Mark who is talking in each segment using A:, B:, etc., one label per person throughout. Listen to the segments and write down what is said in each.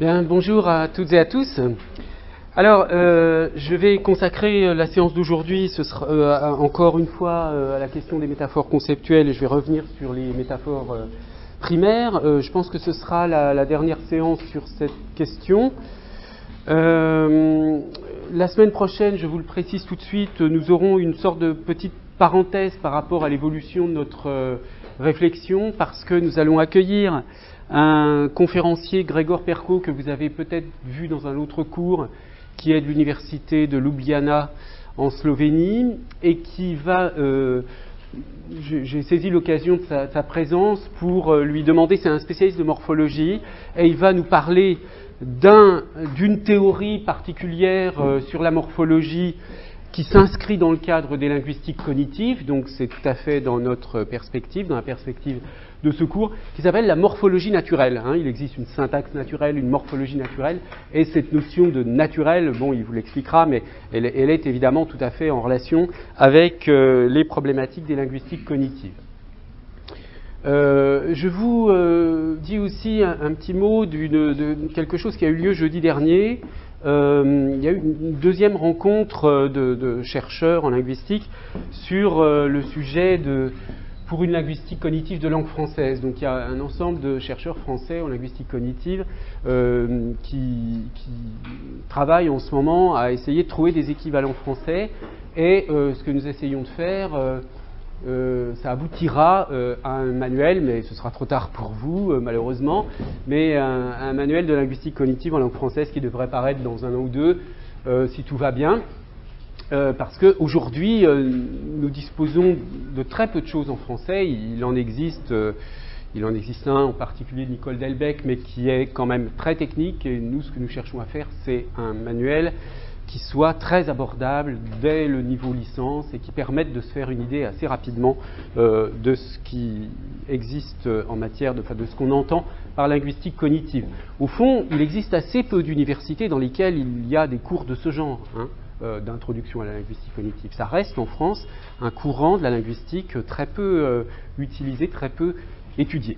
A: Bien, bonjour à toutes et à tous. Alors, je vais consacrer la séance d'aujourd'hui, ce sera encore une fois à la question des métaphores conceptuelles, et je vais revenir sur les métaphores primaires. Je pense que ce sera la dernière séance sur cette question. La semaine prochaine, je vous le précise tout de suite, nous aurons une sorte de petite parenthèse par rapport à l'évolution de notre réflexion, parce que nous allons accueillir un conférencier, Gregor Perko, que vous avez peut-être vu dans un autre cours, qui est de l'université de Ljubljana en Slovénie, et qui va... j'ai saisi l'occasion de sa présence pour lui demander, c'est un spécialiste de morphologie, et il va nous parler d'une théorie particulière sur la morphologie qui s'inscrit dans le cadre des linguistiques cognitives, donc c'est tout à fait dans notre perspective, dans la perspective de ce cours, qui s'appelle la morphologie naturelle. Il existe une syntaxe naturelle, une morphologie naturelle, et cette notion de naturel, bon, il vous l'expliquera, mais elle est évidemment tout à fait en relation avec les problématiques des linguistiques cognitives. Je vous dis aussi un petit mot de quelque chose qui a eu lieu jeudi dernier. Il y a eu une deuxième rencontre de chercheurs en linguistique sur le sujet pour une linguistique cognitive de langue française. Donc il y a un ensemble de chercheurs français en linguistique cognitive qui travaillent en ce moment à essayer de trouver des équivalents français, et ce que nous essayons de faire, ça aboutira à un manuel, mais ce sera trop tard pour vous, malheureusement, mais un manuel de linguistique cognitive en langue française qui devrait paraître dans un an ou deux, si tout va bien, parce qu'aujourd'hui, nous disposons de très peu de choses en français. Il en existe un, en particulier de Nicole Delbecq, mais qui est quand même très technique, et nous, ce que nous cherchons à faire, c'est un manuel qui soit très abordable dès le niveau licence et qui permette de se faire une idée assez rapidement de ce qui existe en matière de ce qu'on entend par linguistique cognitive. Au fond, il existe assez peu d'universités dans lesquelles il y a des cours de ce genre, d'introduction à la linguistique cognitive. Ça reste en France un courant de la linguistique très peu utilisé, très peu étudié.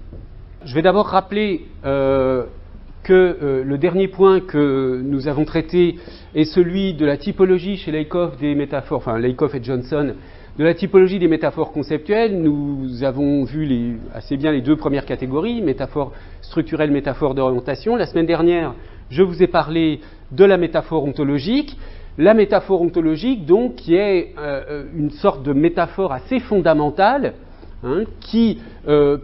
A: Je vais d'abord rappeler que le dernier point que nous avons traité est celui de la typologie chez Lakoff des métaphores, enfin Lakoff et Johnson, de la typologie des métaphores conceptuelles. Nous avons vu assez bien les deux premières catégories, métaphores structurelles, métaphores d'orientation. La semaine dernière, je vous ai parlé de la métaphore ontologique. La métaphore ontologique, donc, qui est une sorte de métaphore assez fondamentale, qui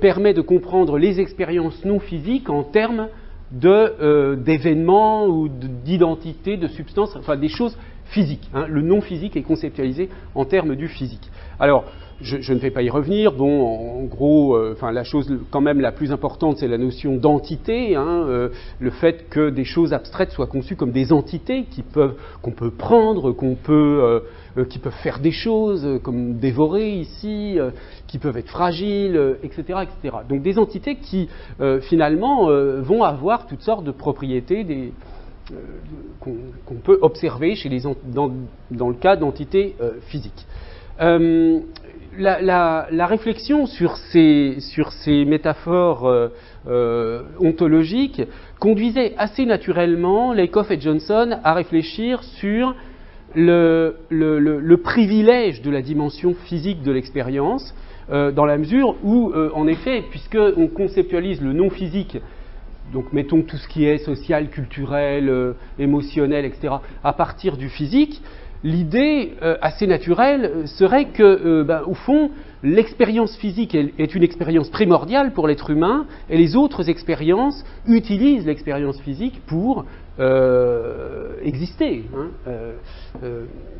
A: permet de comprendre les expériences non physiques en termes d'événements ou d'identités, de substances, enfin des choses physiques. Le non physique est conceptualisé en termes du physique. Alors, je ne vais pas y revenir. Bon, en gros, la chose quand même la plus importante, c'est la notion d'entité, le fait que des choses abstraites soient conçues comme des entités qu'on peut prendre, qui peuvent faire des choses, comme dévorer ici, qui peuvent être fragiles, etc., etc. Donc des entités qui, finalement, vont avoir toutes sortes de propriétés qu'on peut observer dans le cas d'entités physiques. La réflexion sur ces métaphores ontologiques conduisait assez naturellement Lakoff et Johnson à réfléchir sur le privilège de la dimension physique de l'expérience, dans la mesure où, en effet, puisqu'on conceptualise le non physique, donc mettons tout ce qui est social, culturel, émotionnel, etc., à partir du physique, l'idée assez naturelle serait que, au fond, l'expérience physique est une expérience primordiale pour l'être humain, et les autres expériences utilisent l'expérience physique pour exister.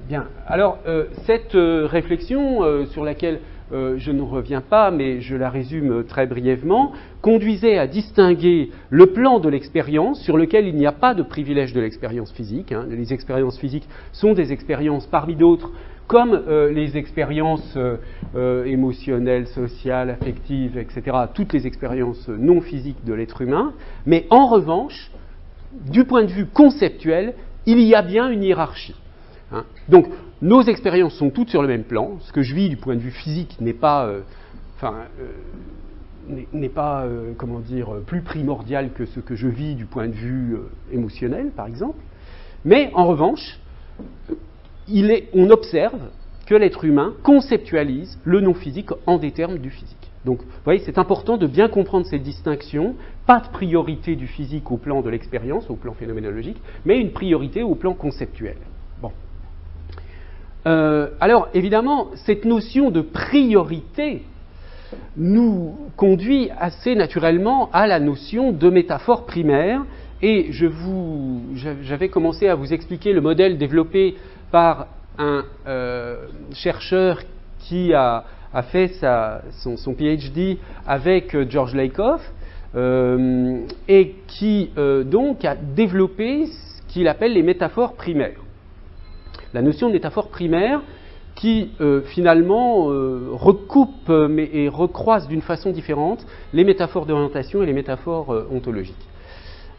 A: Bien. Alors, cette réflexion sur laquelle je ne reviens pas, mais je la résume très brièvement, conduisait à distinguer le plan de l'expérience, sur lequel il n'y a pas de privilège de l'expérience physique. Les expériences physiques sont des expériences parmi d'autres, comme les expériences émotionnelles, sociales, affectives, etc., toutes les expériences non physiques de l'être humain. Mais en revanche, du point de vue conceptuel, il y a bien une hiérarchie. Donc, nos expériences sont toutes sur le même plan. Ce que je vis du point de vue physique n'est pas n'est pas, comment dire, plus primordial que ce que je vis du point de vue émotionnel, par exemple. Mais en revanche, on observe que l'être humain conceptualise le non-physique en des termes du physique. Donc, vous voyez, c'est important de bien comprendre cette distinction. Pas de priorité du physique au plan de l'expérience, au plan phénoménologique, mais une priorité au plan conceptuel. Bon. Alors, évidemment, cette notion de priorité nous conduit assez naturellement à la notion de métaphore primaire. Et j'avais commencé à vous expliquer le modèle développé par un chercheur qui a fait son PhD avec George Lakoff et qui donc a développé ce qu'il appelle les métaphores primaires. La notion de métaphore primaire qui finalement recoupe et recroise d'une façon différente les métaphores d'orientation et les métaphores ontologiques.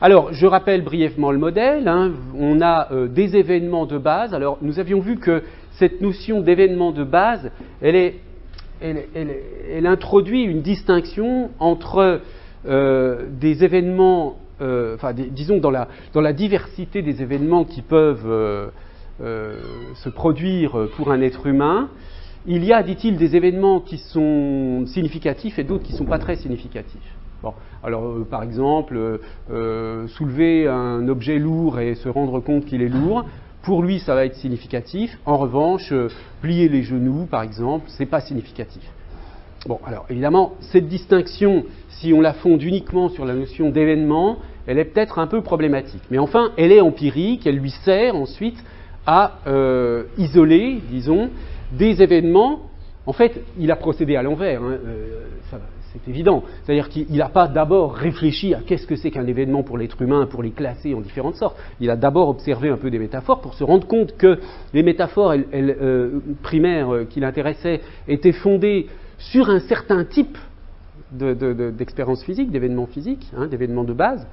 A: Alors, je rappelle brièvement le modèle. Hein. On a des événements de base. Alors, nous avions vu que cette notion d'événement de base, elle introduit une distinction entre des événements, disons dans la diversité des événements qui peuvent se produire pour un être humain. Il y a, dit-il, des événements qui sont significatifs et d'autres qui ne sont pas très significatifs. Bon, alors par exemple, soulever un objet lourd et se rendre compte qu'il est lourd, pour lui ça va être significatif. En revanche, plier les genoux par exemple, c'est pas significatif. Bon, alors évidemment, cette distinction, si on la fonde uniquement sur la notion d'événement, elle est peut-être un peu problématique. Mais enfin, elle est empirique, elle lui sert ensuite à isoler, disons, des événements. En fait, il a procédé à l'envers, hein, c'est évident. C'est-à-dire qu'il n'a pas d'abord réfléchi à qu'est-ce que c'est qu'un événement pour l'être humain, pour les classer en différentes sortes. Il a d'abord observé un peu des métaphores pour se rendre compte que les métaphores primaires qui l'intéressaient étaient fondées sur un certain type d'expérience physique, d'événements physiques, hein, d'événements de base,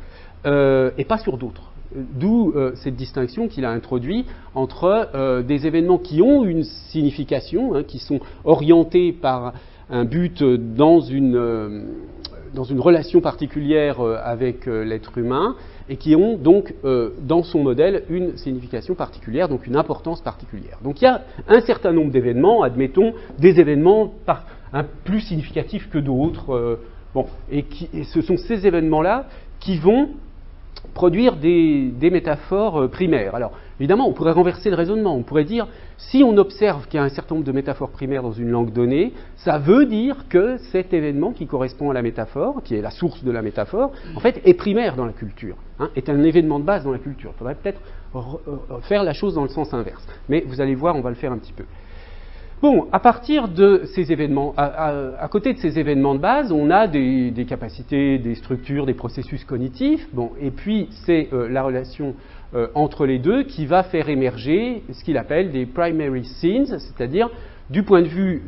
A: et pas sur d'autres. D'où cette distinction qu'il a introduite entre des événements qui ont une signification, hein, qui sont orientés par un but dans une relation particulière avec l'être humain et qui ont donc dans son modèle une signification particulière, donc une importance particulière. Donc il y a un certain nombre d'événements, admettons, des événements plus significatifs que d'autres, et ce sont ces événements-là qui vont produire des métaphores primaires. Alors, évidemment, on pourrait renverser le raisonnement. On pourrait dire, si on observe qu'il y a un certain nombre de métaphores primaires dans une langue donnée, ça veut dire que cet événement qui correspond à la métaphore, qui est la source de la métaphore, en fait, est primaire dans la culture, hein, est un événement de base dans la culture. Il faudrait peut-être faire la chose dans le sens inverse. Mais vous allez voir, on va le faire un petit peu. Bon, à partir de ces événements, à côté de ces événements de base, on a des capacités, des structures, des processus cognitifs, et puis c'est la relation entre les deux qui va faire émerger ce qu'il appelle des primary scenes, c'est-à-dire du point de vue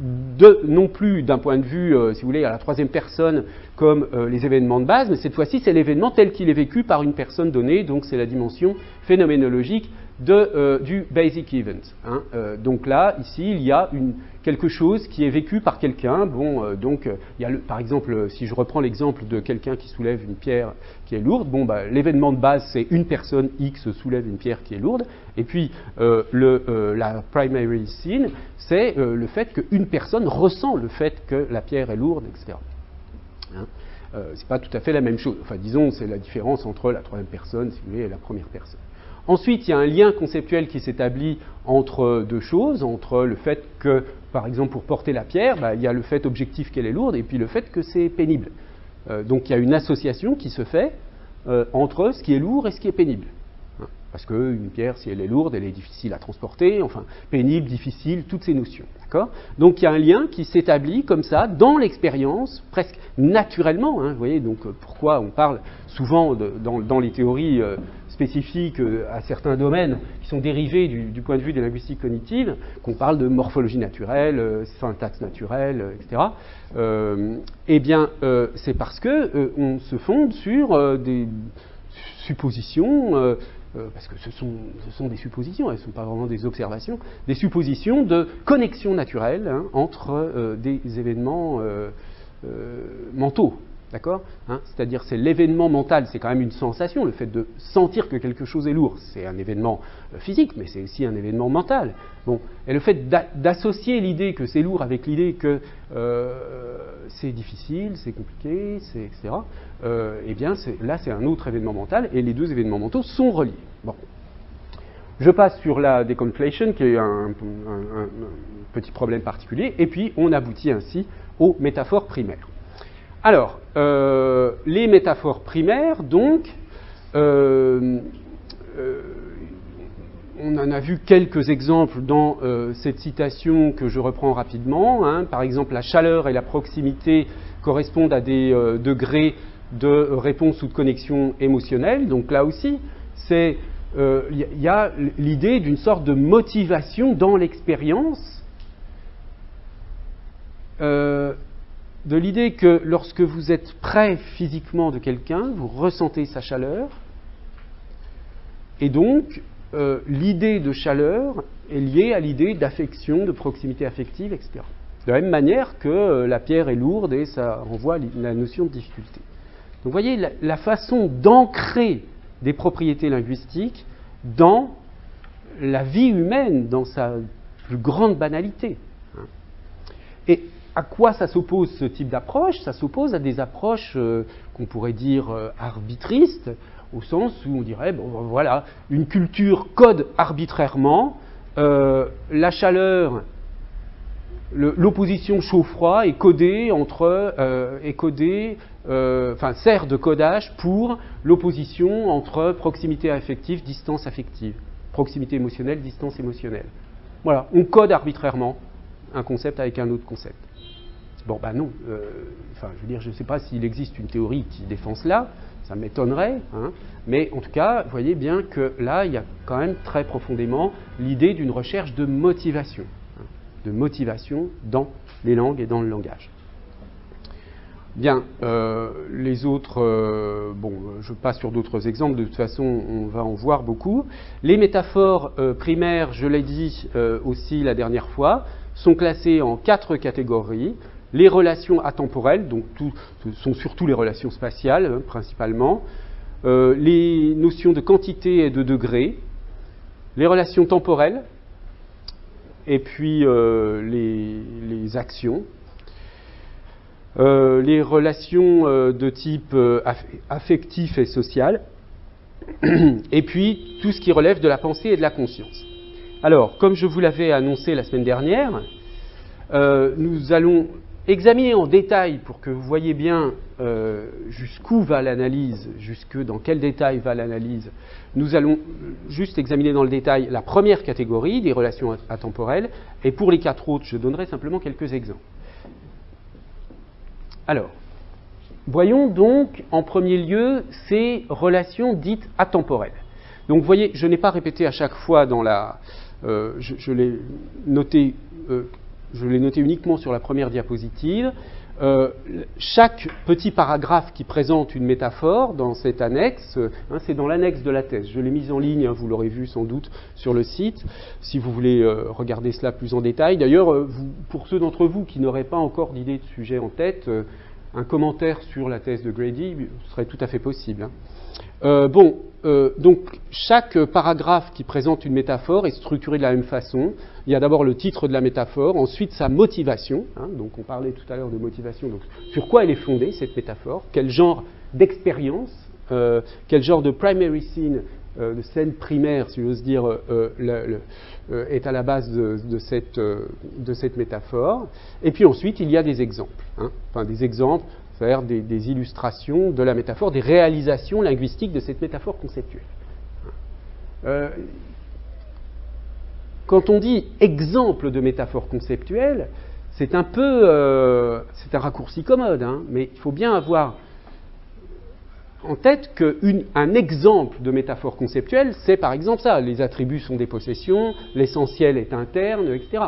A: non plus d'un point de vue, si vous voulez, à la troisième personne comme les événements de base, mais cette fois-ci c'est l'événement tel qu'il est vécu par une personne donnée, donc c'est la dimension phénoménologique du basic event. Hein. Donc là, ici, il y a quelque chose qui est vécu par quelqu'un. Il y a par exemple, si je reprends l'exemple de quelqu'un qui soulève une pierre qui est lourde, l'événement de base, c'est une personne X soulève une pierre qui est lourde, et puis la primary scene, c'est le fait qu'une personne ressent le fait que la pierre est lourde, etc. Hein. C'est pas tout à fait la même chose. Enfin, disons, c'est la différence entre la troisième personne, si vous voulez, et la première personne. Ensuite, il y a un lien conceptuel qui s'établit entre deux choses, entre le fait que, par exemple, pour porter la pierre, il y a le fait objectif qu'elle est lourde, et puis le fait que c'est pénible. Donc il y a une association qui se fait entre ce qui est lourd et ce qui est pénible. Parce qu'une pierre, si elle est lourde, elle est difficile à transporter, enfin, pénible, difficile, toutes ces notions. D'accord ? Donc il y a un lien qui s'établit comme ça, dans l'expérience, presque naturellement. Hein, vous voyez, donc pourquoi on parle souvent dans les théories spécifiques à certains domaines qui sont dérivés du point de vue des linguistiques cognitives, qu'on parle de morphologie naturelle, syntaxe naturelle, etc. C'est parce qu'on se fonde sur des suppositions, parce que ce sont des suppositions, elles ne sont pas vraiment des observations, des suppositions de connexion naturelle, hein, entre des événements mentaux. D'accord, hein, c'est-à-dire c'est l'événement mental, c'est quand même une sensation, le fait de sentir que quelque chose est lourd, c'est un événement physique, mais c'est aussi un événement mental. Bon, et le fait d'associer l'idée que c'est lourd avec l'idée que c'est difficile, c'est compliqué, etc., eh bien là c'est un autre événement mental, et les deux événements mentaux sont reliés. Bon. Je passe sur la deconflation, qui est un petit problème particulier, et puis on aboutit ainsi aux métaphores primaires. Alors, les métaphores primaires, donc, on en a vu quelques exemples dans cette citation que je reprends rapidement. Hein. Par exemple, la chaleur et la proximité correspondent à des degrés de réponse ou de connexion émotionnelle. Donc là aussi, il y a l'idée d'une sorte de motivation dans l'expérience. De l'idée que lorsque vous êtes près physiquement de quelqu'un, vous ressentez sa chaleur, et donc l'idée de chaleur est liée à l'idée d'affection, de proximité affective, etc. De la même manière que la pierre est lourde et ça renvoie à la notion de difficulté. Donc vous voyez la façon d'ancrer des propriétés linguistiques dans la vie humaine, dans sa plus grande banalité. Et à quoi ça s'oppose ce type d'approche? Ça s'oppose à des approches qu'on pourrait dire arbitristes, au sens où on dirait, bon voilà, une culture code arbitrairement, la chaleur, l'opposition chaud-froid est codée sert de codage pour l'opposition entre proximité affective, distance affective, proximité émotionnelle, distance émotionnelle. Voilà, on code arbitrairement un concept avec un autre concept. Bon, ben non, je veux dire, je ne sais pas s'il existe une théorie qui défend cela, ça m'étonnerait, hein, mais en tout cas, vous voyez bien que là, il y a quand même très profondément l'idée d'une recherche de motivation dans les langues et dans le langage. Bien, les autres, je passe sur d'autres exemples, de toute façon, on va en voir beaucoup. Les métaphores primaires, je l'ai dit aussi la dernière fois, sont classées en 4 catégories. Les relations atemporelles, donc ce sont surtout les relations spatiales, principalement. Les notions de quantité et de degré. Les relations temporelles. Et puis les actions. Les relations de type affectif et social. Et puis tout ce qui relève de la pensée et de la conscience. Alors, comme je vous l'avais annoncé la semaine dernière, nous allons examiner en détail, pour que vous voyez bien jusqu'où va l'analyse, dans quel détail va l'analyse, nous allons juste examiner dans le détail la première catégorie, des relations atemporelles, et pour les 4 autres, je donnerai simplement quelques exemples. Alors, voyons donc en premier lieu ces relations dites atemporelles. Donc vous voyez, je n'ai pas répété à chaque fois dans la... je l'ai noté uniquement sur la première diapositive. Chaque petit paragraphe qui présente une métaphore dans cette annexe, c'est dans l'annexe de la thèse. Je l'ai mise en ligne, vous l'aurez vu sans doute sur le site, si vous voulez regarder cela plus en détail. D'ailleurs, pour ceux d'entre vous qui n'auraient pas encore d'idée de sujet en tête, un commentaire sur la thèse de Grady serait tout à fait possible. Donc chaque paragraphe qui présente une métaphore est structuré de la même façon. Il y a d'abord le titre de la métaphore, ensuite sa motivation, donc on parlait tout à l'heure de motivation, donc sur quoi elle est fondée cette métaphore, quel genre d'expérience, quel genre de primary scene, de scène primaire, si j'ose dire, est à la base de cette métaphore. Et puis ensuite il y a des exemples, des exemples, c'est-à-dire des illustrations de la métaphore, des réalisations linguistiques de cette métaphore conceptuelle. Quand on dit exemple de métaphore conceptuelle, c'est un peu, c'est un raccourci commode, mais il faut bien avoir en tête qu'un exemple de métaphore conceptuelle, c'est par exemple ça, les attributs sont des possessions, l'essentiel est interne, etc.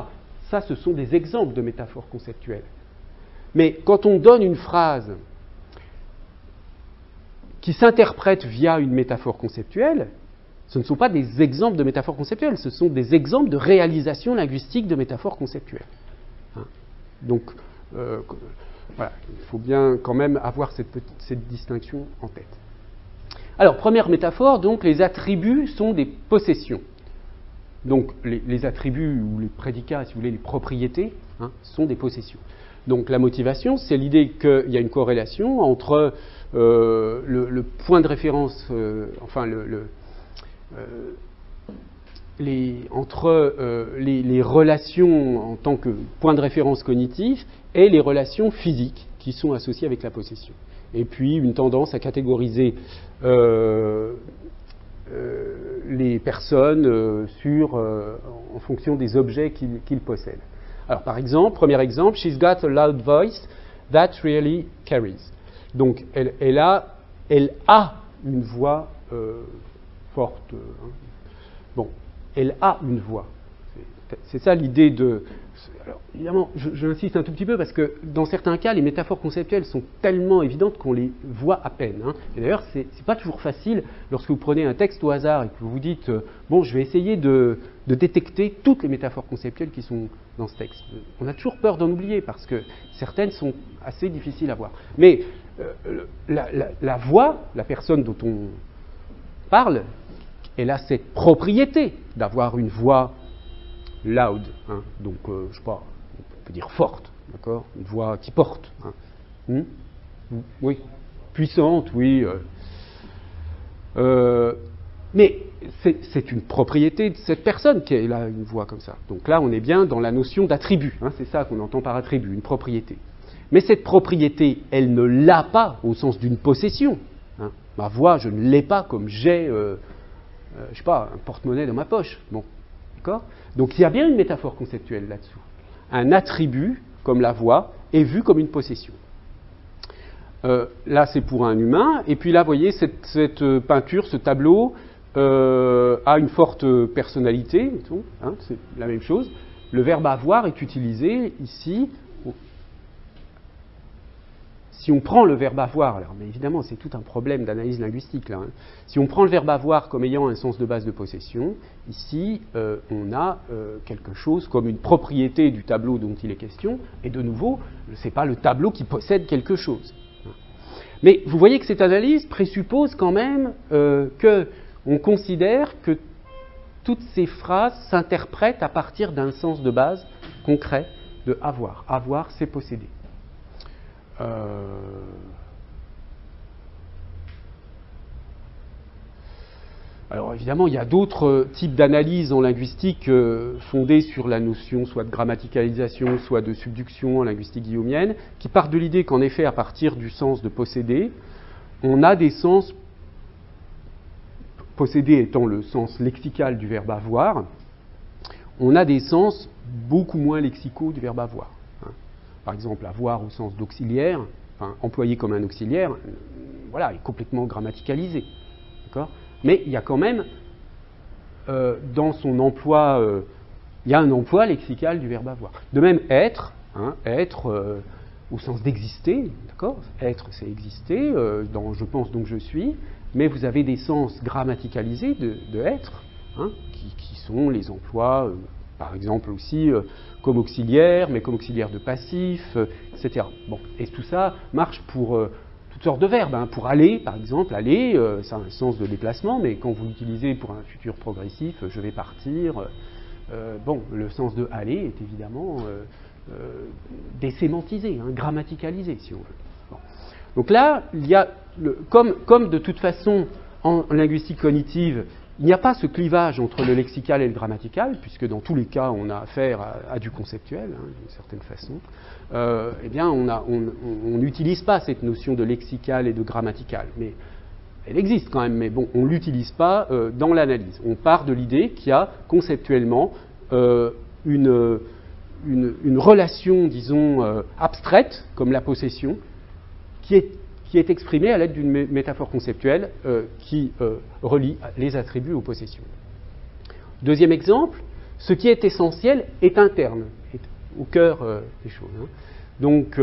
A: Ça, ce sont des exemples de métaphore conceptuelle. Mais quand on donne une phrase qui s'interprète via une métaphore conceptuelle, ce ne sont pas des exemples de métaphores conceptuelles, ce sont des exemples de réalisation linguistique de métaphores conceptuelles. Donc, Voilà, il faut bien quand même avoir cette distinction en tête. Alors, première métaphore, donc les attributs sont des possessions. Donc, les attributs ou les prédicats, si vous voulez, les propriétés, sont des possessions. Donc, la motivation, c'est l'idée qu'il y a une corrélation entre le point de référence, entre les relations en tant que point de référence cognitif et les relations physiques qui sont associées avec la possession. Et puis une tendance à catégoriser les personnes en fonction des objets qu'ils possèdent. Alors par exemple, premier exemple, she's got a loud voice that really carries. Donc elle a une voix forte. Bon, elle a une voix. C'est ça l'idée de... Alors, évidemment, j'insiste un tout petit peu parce que dans certains cas, les métaphores conceptuelles sont tellement évidentes qu'on les voit à peine. Et d'ailleurs, c'est pas toujours facile lorsque vous prenez un texte au hasard et que vous vous dites bon, je vais essayer de détecter toutes les métaphores conceptuelles qui sont dans ce texte. On a toujours peur d'en oublier parce que certaines sont assez difficiles à voir. Mais la voix, la personne dont on parle, elle a cette propriété d'avoir une voix loud, donc je sais pas, on peut dire forte, d'accord, une voix qui porte, oui, puissante, oui, mais c'est une propriété de cette personne qu'elle a une voix comme ça. Donc là, on est bien dans la notion d'attribut, c'est ça qu'on entend par attribut, une propriété. Mais cette propriété, elle ne l'a pas au sens d'une possession. Ma voix, je ne l'ai pas comme j'ai, je sais pas, un porte-monnaie dans ma poche. Bon. Donc il y a bien une métaphore conceptuelle là-dessous. Un attribut, comme la voix, est vu comme une possession. Là, c'est pour un humain. Et puis là, vous voyez, cette peinture, ce tableau, a une forte personnalité. C'est la même chose. Le verbe avoir est utilisé ici. Si on prend le verbe avoir, alors, mais évidemment c'est tout un problème d'analyse linguistique là. Si on prend le verbe avoir comme ayant un sens de base de possession, ici on a quelque chose comme une propriété du tableau dont il est question, et de nouveau, ce n'est pas le tableau qui possède quelque chose. Mais vous voyez que cette analyse présuppose quand même qu'on considère que toutes ces phrases s'interprètent à partir d'un sens de base concret de avoir. Avoir, c'est posséder. Alors évidemment, il y a d'autres types d'analyses en linguistique fondées sur la notion soit de grammaticalisation, soit de subduction en linguistique guillaumienne, qui partent de l'idée qu'en effet, à partir du sens de posséder, on a des sens, posséder étant le sens lexical du verbe avoir, on a des sens beaucoup moins lexicaux du verbe avoir. Par exemple, avoir au sens d'auxiliaire, employé comme un auxiliaire, voilà, est complètement grammaticalisé. D'accord ? Mais il y a quand même, dans son emploi, il y a un emploi lexical du verbe avoir. De même, être, être au sens d'exister, d'accord ? Être, c'est exister, dans je pense donc je suis, mais vous avez des sens grammaticalisés de être, qui sont les emplois, par exemple aussi comme auxiliaire, mais comme auxiliaire de passif, etc. Bon, et tout ça marche pour toutes sortes de verbes. Pour aller, par exemple, aller, ça a un sens de déplacement, mais quand vous l'utilisez pour un futur progressif, je vais partir, le sens de aller est évidemment désémantisé, grammaticalisé, si on veut. Bon. Donc là, il y a, comme de toute façon, en linguistique cognitive, il n'y a pas ce clivage entre le lexical et le grammatical, puisque dans tous les cas, on a affaire à du conceptuel, d'une certaine façon. Eh bien, on n'utilise pas cette notion de lexical et de grammatical. Mais elle existe quand même, mais bon, on ne l'utilise pas dans l'analyse. On part de l'idée qu'il y a conceptuellement une relation, disons, abstraite, comme la possession, qui est exprimée à l'aide d'une métaphore conceptuelle qui relie les attributs aux possessions. Deuxième exemple, ce qui est essentiel est interne, est au cœur des choses. Donc,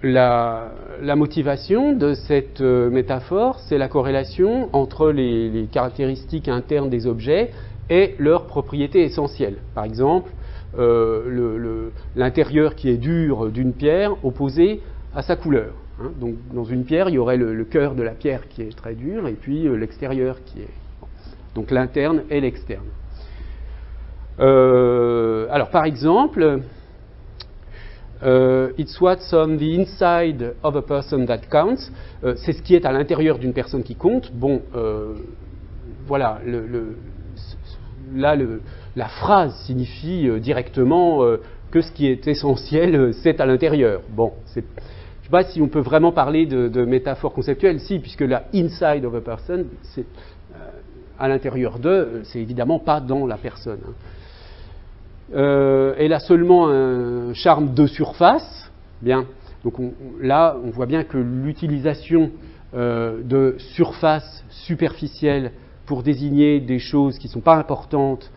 A: la motivation de cette métaphore, c'est la corrélation entre les caractéristiques internes des objets et leurs propriétés essentielles. Par exemple, l'intérieur qui est dur d'une pierre opposé à sa couleur. Hein. Donc dans une pierre, il y aurait le cœur de la pierre qui est très dur et puis l'extérieur qui est... Bon. Donc l'interne et l'externe. Alors par exemple, it's what's on the inside of a person that counts. C'est ce qui est à l'intérieur d'une personne qui compte. Bon, voilà, la phrase signifie directement que ce qui est essentiel, c'est à l'intérieur. Bon, je ne sais pas si on peut vraiment parler de métaphore conceptuelle, si, puisque la inside of a person, c'est à l'intérieur d'eux, c'est évidemment pas dans la personne. Hein. Elle a seulement un charme de surface. Bien, donc là, on voit bien que l'utilisation de surface superficielle pour désigner des choses qui ne sont pas importantes,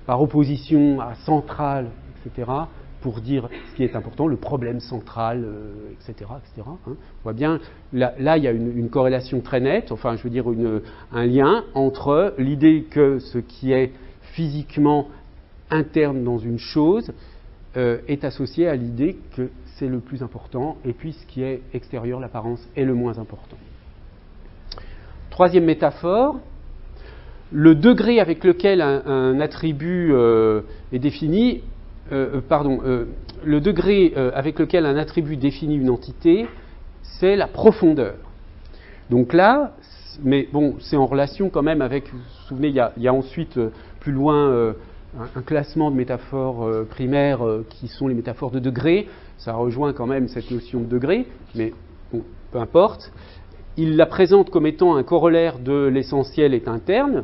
A: par opposition à centrale, etc., pour dire ce qui est important, le problème central, etc., etc. Hein. On voit bien, là il y a une corrélation très nette, enfin je veux dire un lien entre l'idée que ce qui est physiquement interne dans une chose est associé à l'idée que c'est le plus important, et puis ce qui est extérieur, l'apparence, est le moins important. Troisième métaphore, le degré avec lequel un attribut est défini, le degré avec lequel un attribut définit une entité, c'est la profondeur. Donc là, mais bon, c'est en relation quand même avec, vous vous souvenez, il y a ensuite plus loin un classement de métaphores primaires qui sont les métaphores de degré. Ça rejoint quand même cette notion de degré, mais bon, peu importe. Il la présente comme étant un corollaire de l'essentiel est interne,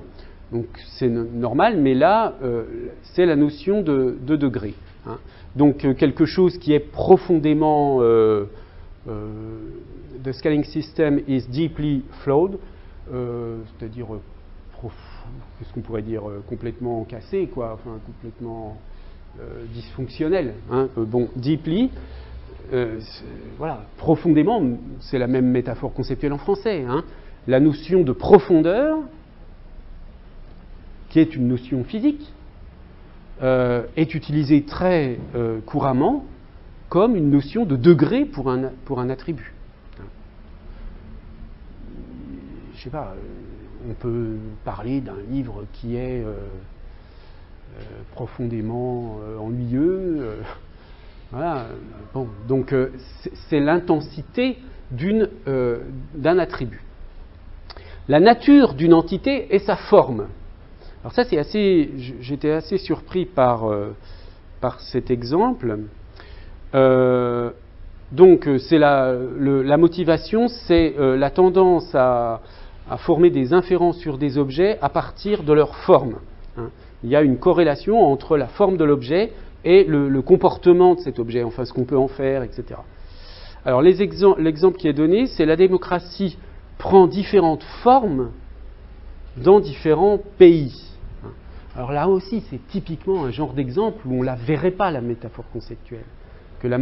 A: donc c'est normal, mais là, c'est la notion de degré. Hein. Donc quelque chose qui est profondément... the scaling system is deeply flawed, c'est-à-dire qu'est-ce qu'on pourrait dire, complètement cassé, quoi, enfin complètement dysfonctionnel. Hein. Bon, deeply, voilà, profondément, c'est la même métaphore conceptuelle en français. Hein. La notion de profondeur, qui est une notion physique, est utilisée très couramment comme une notion de degré pour un attribut. Je ne sais pas, on peut parler d'un livre qui est profondément ennuyeux. Voilà. Bon, donc c'est l'intensité d'un attribut. La nature d'une entité est sa forme. Alors ça, j'étais assez surpris par cet exemple. Donc c'est la motivation, c'est la tendance à former des inférences sur des objets à partir de leur forme. Hein. Il y a une corrélation entre la forme de l'objet et le comportement de cet objet, enfin ce qu'on peut en faire, etc. Alors l'exemple qui est donné, c'est la démocratie prend différentes formes dans différents pays. Alors là aussi, c'est typiquement un genre d'exemple où on ne la verrait pas, la métaphore conceptuelle, que la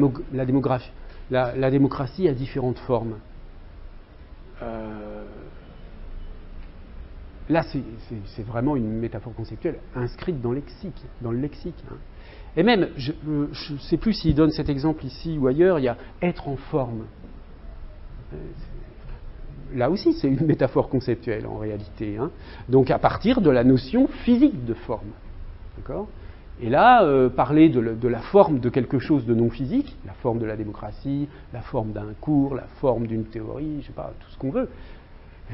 A: démocratie a différentes formes. Là, c'est vraiment une métaphore conceptuelle inscrite dans le lexique. Hein. Et même, je ne sais plus s'il donne cet exemple ici ou ailleurs, il y a être en forme. Là aussi, c'est une métaphore conceptuelle en réalité. Hein. Donc à partir de la notion physique de forme. D'accord ? Et là, parler de la forme de quelque chose de non physique, la forme de la démocratie, la forme d'un cours, la forme d'une théorie, je ne sais pas, tout ce qu'on veut,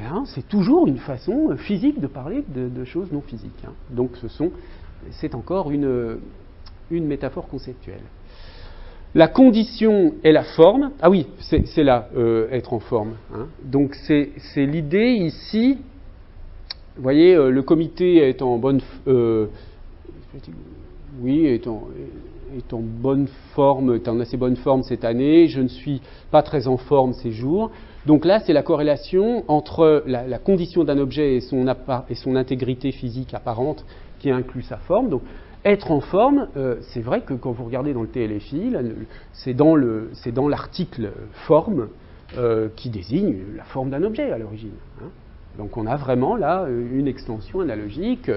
A: hein, c'est toujours une façon physique de parler de choses non physiques. Hein. Donc c'est encore une métaphore conceptuelle. La condition est la forme. Ah oui, c'est là, être en forme. Hein. Donc c'est l'idée ici, vous voyez, le comité est en bonne... est en bonne forme, est en assez bonne forme cette année, je ne suis pas très en forme ces jours. Donc là, c'est la corrélation entre la condition d'un objet et son intégrité physique apparente qui inclut sa forme. Donc, être en forme, c'est vrai que quand vous regardez dans le TLFI, c'est dans l'article forme qui désigne la forme d'un objet à l'origine. Hein. Donc on a vraiment là une extension analogique,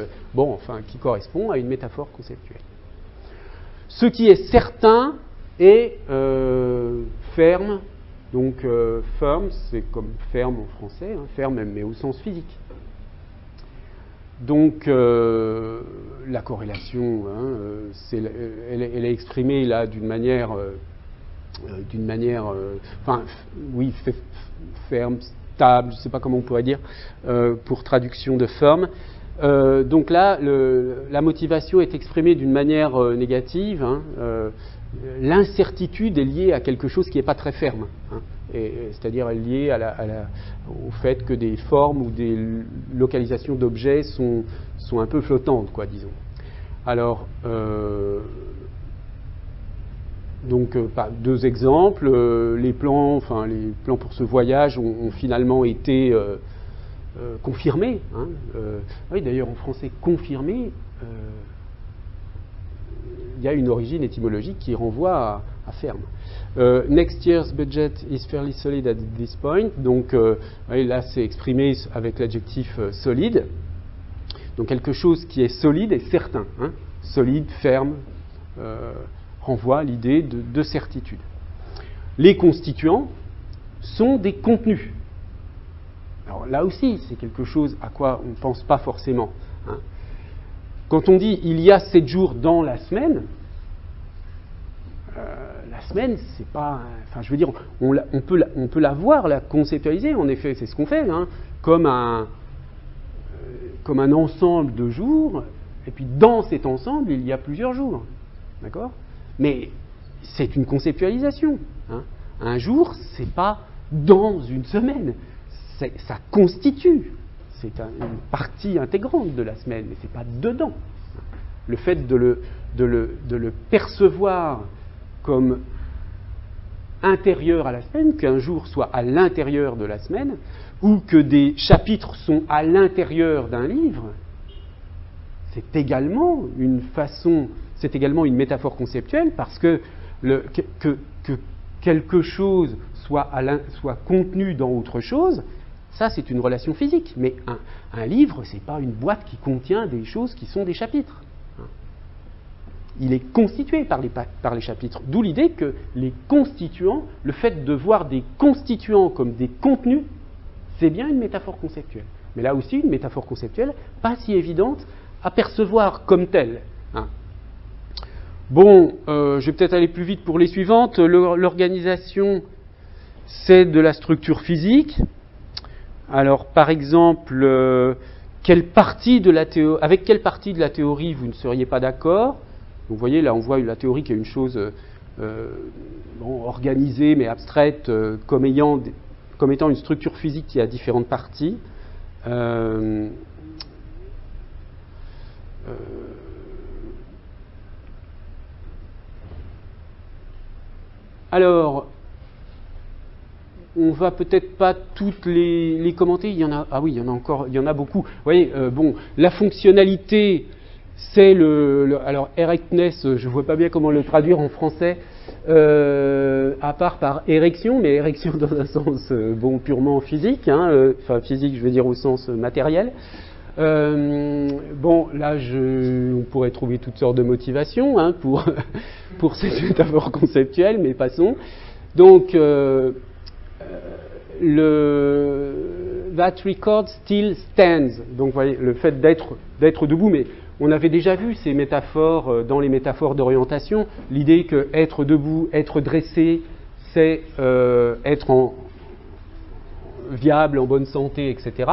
A: qui correspond à une métaphore conceptuelle. ce qui est certain est ferme. Donc firm, c'est comme ferme en français, hein, ferme mais au sens physique. Donc la corrélation, hein, elle est exprimée là d'une manière, oui, ferme, stable, je ne sais pas comment on pourrait dire pour traduction de firm. Donc là, la motivation est exprimée d'une manière négative. Hein, l'incertitude est liée à quelque chose qui n'est pas très ferme, hein, c'est-à-dire liée au fait que des formes ou des localisations d'objets sont un peu flottantes, quoi, disons. Alors, donc, deux exemples. Les plans pour ce voyage ont finalement été confirmés. Hein, oui, d'ailleurs, en français, confirmé. Il y a une origine étymologique qui renvoie à ferme. Next year's budget is fairly solid at this point. Donc là, c'est exprimé avec l'adjectif solide. Donc quelque chose qui est solide et certain. Hein. Solide, ferme, renvoie à l'idée de certitude. Les constituants sont des contenus. Alors là aussi, c'est quelque chose à quoi on ne pense pas forcément. Hein. Quand on dit « il y a 7 jours dans la semaine », la semaine, c'est pas... Enfin, je veux dire, on peut la voir, la conceptualiser, en effet, c'est ce qu'on fait, hein, comme un ensemble de jours, et puis dans cet ensemble, il y a plusieurs jours. D'accord ? Mais c'est une conceptualisation. Hein. Un jour, c'est pas dans une semaine. Ça constitue. C'est une partie intégrante de la semaine, mais ce n'est pas dedans. Le fait de le percevoir comme intérieur à la semaine, qu'un jour soit à l'intérieur de la semaine, ou que des chapitres sont à l'intérieur d'un livre, c'est également une métaphore conceptuelle, parce que quelque chose soit contenu dans autre chose, ça, c'est une relation physique. Mais un livre, ce n'est pas une boîte qui contient des choses qui sont des chapitres. Il est constitué par les chapitres. D'où l'idée que les constituants, le fait de voir des constituants comme des contenus, c'est bien une métaphore conceptuelle. Mais là aussi, une métaphore conceptuelle pas si évidente à percevoir comme telle. Hein. Bon, je vais peut-être aller plus vite pour les suivantes. L'organisation, c'est de la structure physique. Alors, par exemple, avec quelle partie de la théorie vous ne seriez pas d'accord ? Vous voyez, là, on voit la théorie qui est une chose organisée mais abstraite, comme étant une structure physique qui a différentes parties. Alors, on va peut-être pas toutes les commenter. Il y en a, il y en a beaucoup. Vous voyez, la fonctionnalité, c'est alors erectness, je vois pas bien comment le traduire en français, à part par érection, mais érection dans un sens purement physique, hein, enfin physique, je veux dire au sens matériel. Là, on pourrait trouver toutes sortes de motivations, hein, pour cette métaphore conceptuelle, mais passons. Donc that record still stands. Donc, vous voyez, le fait d'être debout, mais on avait déjà vu ces métaphores dans les métaphores d'orientation. L'idée que être debout, être dressé, c'est être viable, en bonne santé, etc.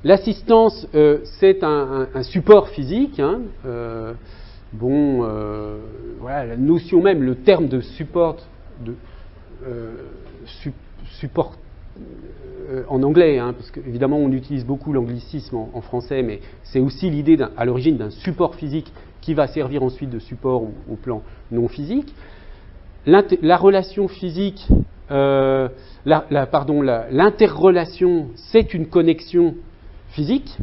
A: L'assistance, c'est un support physique. Hein, voilà, la notion même, le terme de support, support en anglais, hein, parce qu'évidemment on utilise beaucoup l'anglicisme en français, mais c'est aussi l'idée à l'origine d'un support physique qui va servir ensuite de support au plan non physique. La relation physique, l'interrelation, c'est une connexion physique.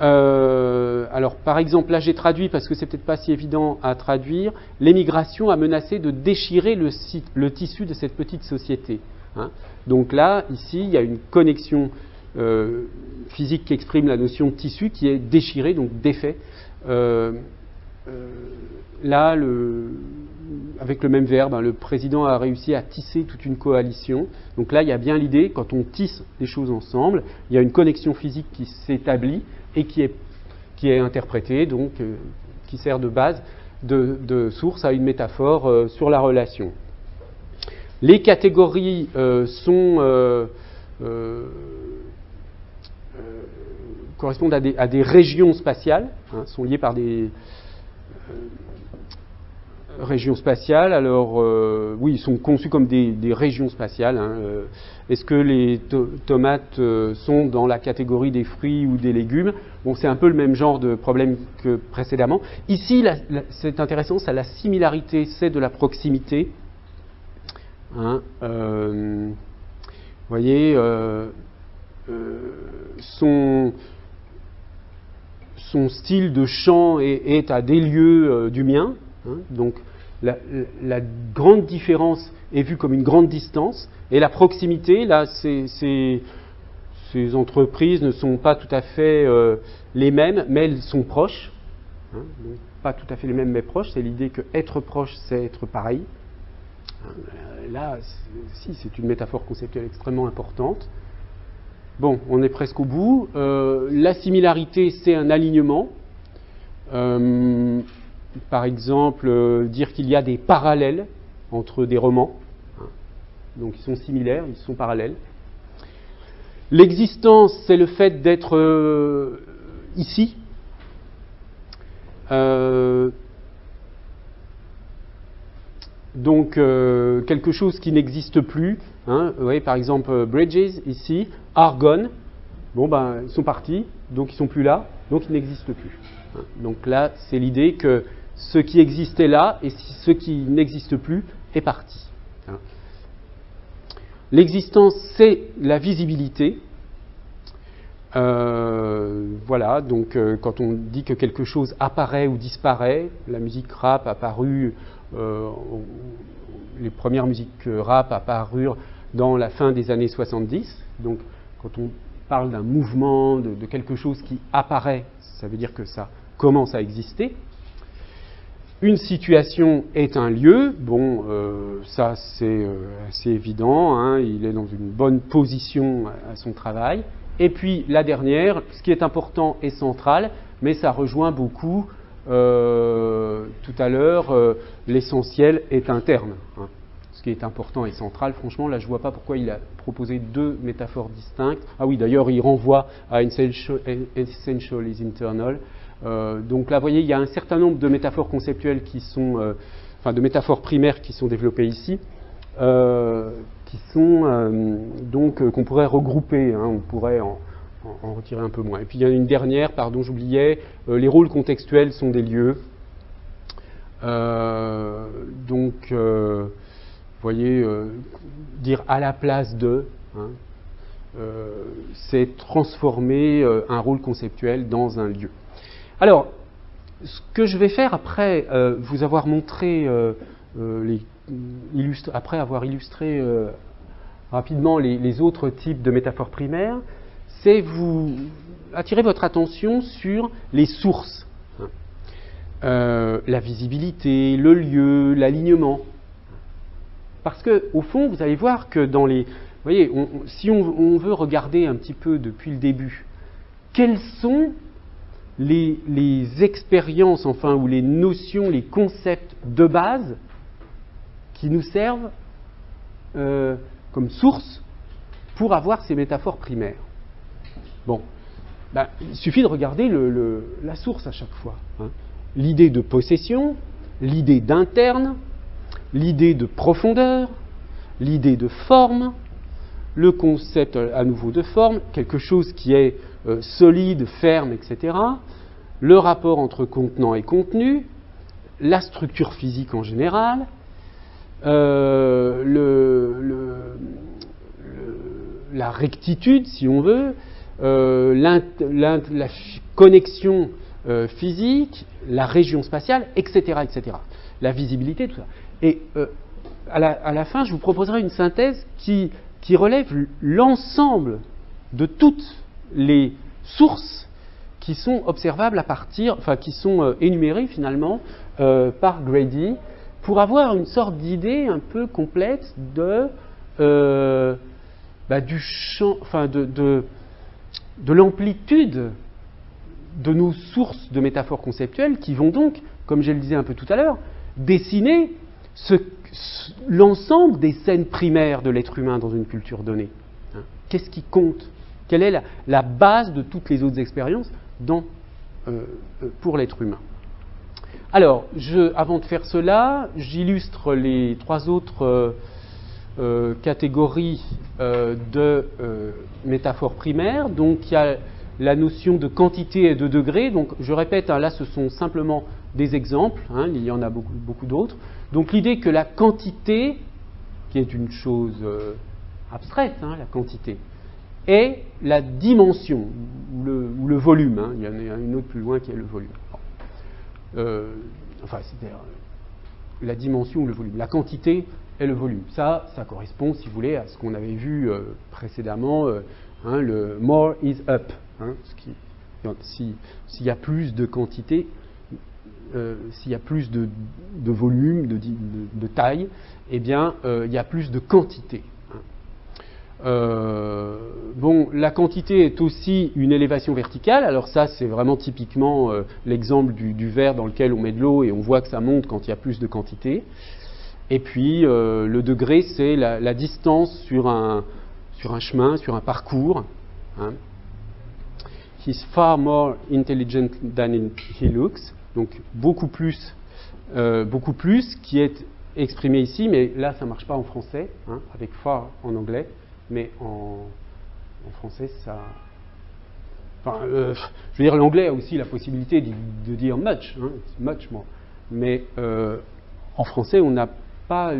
A: Alors, par exemple, là j'ai traduit, parce que c'est peut-être pas si évident à traduire, l'émigration a menacé de déchirer le tissu de cette petite société. Hein. Donc là, ici, il y a une connexion physique qui exprime la notion de tissu qui est déchirée, donc défait. là, avec le même verbe, hein, le président a réussi à tisser toute une coalition. Donc là, il y a bien l'idée, quand on tisse les choses ensemble, il y a une connexion physique qui s'établit et qui est interprétée, donc qui sert de base, de source à une métaphore sur la relation. Les catégories correspondent à des régions spatiales, hein, sont liées par des régions spatiales. Alors, oui, ils sont conçus comme des régions spatiales. Hein. Est-ce que les tomates sont dans la catégorie des fruits ou des légumes? Bon, c'est un peu le même genre de problème que précédemment. Ici, c'est intéressant, ça, la similarité, c'est de la proximité. Hein, vous voyez, son style de chant est à des lieues du mien. Hein, donc la grande différence est vue comme une grande distance, et la proximité, là, ces entreprises ne sont pas tout à fait les mêmes, mais elles sont proches. Hein, donc pas tout à fait les mêmes, mais proches. C'est l'idée que être proche, c'est être pareil. Là, si, c'est une métaphore conceptuelle extrêmement importante. Bon, on est presque au bout. La similarité, c'est un alignement. Par exemple, dire qu'il y a des parallèles entre des romans. Donc, ils sont similaires, ils sont parallèles. L'existence, c'est le fait d'être ici. Donc, quelque chose qui n'existe plus. Hein, vous voyez, par exemple, Bridges, ici, Argonne. Bon, ben, ils sont partis, donc ils ne sont plus là, donc ils n'existent plus. Hein, donc là, c'est l'idée que ce qui existait là et ce qui n'existe plus est parti. Hein. L'existence, c'est la visibilité. Voilà, donc quand on dit que quelque chose apparaît ou disparaît, la musique rap apparue, les premières musiques rap apparurent dans la fin des années 70. Donc quand on parle d'un mouvement, de quelque chose qui apparaît, ça veut dire que ça commence à exister. Une situation est un lieu, bon, ça c'est assez évident, hein, il est dans une bonne position à son travail. Et puis la dernière, ce qui est important et central, mais ça rejoint beaucoup tout à l'heure, l'essentiel est interne. Hein. Ce qui est important et central, franchement, là je ne vois pas pourquoi il a proposé deux métaphores distinctes. Ah oui, d'ailleurs il renvoie à essential is internal. Donc là, vous voyez, il y a un certain nombre de métaphores conceptuelles qui sont, enfin de métaphores primaires qui sont développées ici, qui sont donc qu'on pourrait regrouper, hein, on pourrait en retirer un peu moins. Et puis il y en a une dernière, pardon, j'oubliais, les rôles contextuels sont des lieux. Donc, vous voyez, dire à la place de, hein, c'est transformer un rôle conceptuel dans un lieu. Alors, ce que je vais faire après vous avoir montré, après avoir illustré rapidement les autres types de métaphores primaires, c'est vous attirer votre attention sur les sources. La visibilité, le lieu, l'alignement. Parce que, au fond, vous allez voir que dans les... Vous voyez, si on veut regarder un petit peu depuis le début, quelles sont les expériences, enfin, ou les notions, les concepts de base qui nous servent comme source pour avoir ces métaphores primaires. Bon, ben, il suffit de regarder la source à chaque fois. Hein. L'idée de possession, l'idée d'interne, l'idée de profondeur, l'idée de forme, le concept à nouveau de forme, quelque chose qui est solide, ferme, etc. Le rapport entre contenant et contenu, la structure physique en général, la rectitude, si on veut, la connexion physique, la région spatiale, etc., etc. La visibilité, tout ça. Et à la fin, je vous proposerai une synthèse qui relève l'ensemble de toutes les sources qui sont observables à partir, enfin qui sont énumérés finalement par Grady, pour avoir une sorte d'idée un peu complète de du champ, enfin de l'amplitude de nos sources de métaphores conceptuelles qui vont donc, comme je le disais un peu tout à l'heure, dessiner l'ensemble des scènes primaires de l'être humain dans une culture donnée. Qu'est-ce qui compte? Quelle est la base de toutes les autres expériences pour l'être humain? Alors, avant de faire cela, j'illustre les trois autres catégories de métaphores primaires. Donc, il y a la notion de quantité et de degré. Donc, je répète, là, ce sont simplement des exemples. Il y en a beaucoup, beaucoup d'autres. Donc, l'idée que la quantité, qui est une chose abstraite, la quantité, est la dimension ou le volume. Il y en a une autre plus loin qui est le volume. C'est-à-dire la dimension ou le volume. La quantité et le volume. Ça correspond, si vous voulez, à ce qu'on avait vu précédemment, le more is up. S'il y a plus de quantité, s'il y a plus de volume, de taille, eh bien, il y a plus de quantité. La quantité est aussi une élévation verticale. Alors ça, c'est vraiment typiquement l'exemple du verre dans lequel on met de l'eau et on voit que ça monte quand il y a plus de quantité. Et puis, le degré, c'est la distance sur un chemin, sur un parcours. He's far more intelligent than he looks. Donc, beaucoup plus, qui est exprimé ici, mais là, ça ne marche pas en français, avec far en anglais. Mais en français, ça... je veux dire, l'anglais a aussi la possibilité de dire much, much more. Mais en français, on n'a pas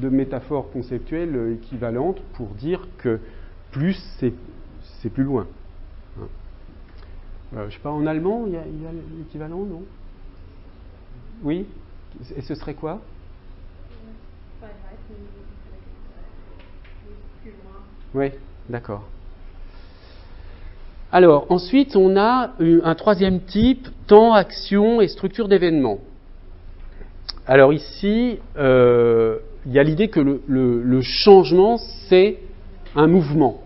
A: de métaphore conceptuelle équivalente pour dire que plus, c'est plus loin. Je ne sais pas, en allemand, il y a l'équivalent, non? Oui? Et ce serait quoi? Oui, d'accord. Alors, ensuite, on a un troisième type, temps, action et structure d'événements. Alors ici, il y a l'idée que le changement, c'est un mouvement.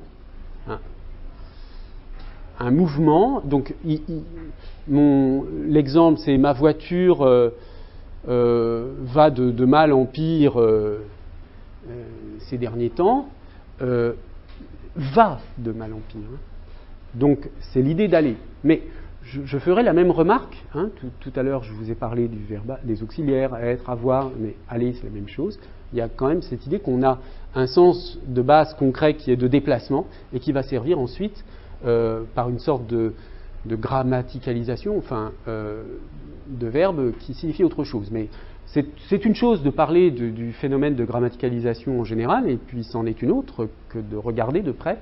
A: Un mouvement, donc l'exemple, c'est ma voiture va de mal en pire ces derniers temps. Va de mal en pire. Donc, c'est l'idée d'aller. Mais je ferai la même remarque. Tout à l'heure, je vous ai parlé du verbe, des auxiliaires, être, avoir, mais aller, c'est la même chose. Il y a quand même cette idée qu'on a un sens de base concret qui est de déplacement et qui va servir ensuite par une sorte de grammaticalisation, de verbe qui signifie autre chose. Mais c'est une chose de parler du phénomène de grammaticalisation en général, et puis c'en est une autre que de regarder de près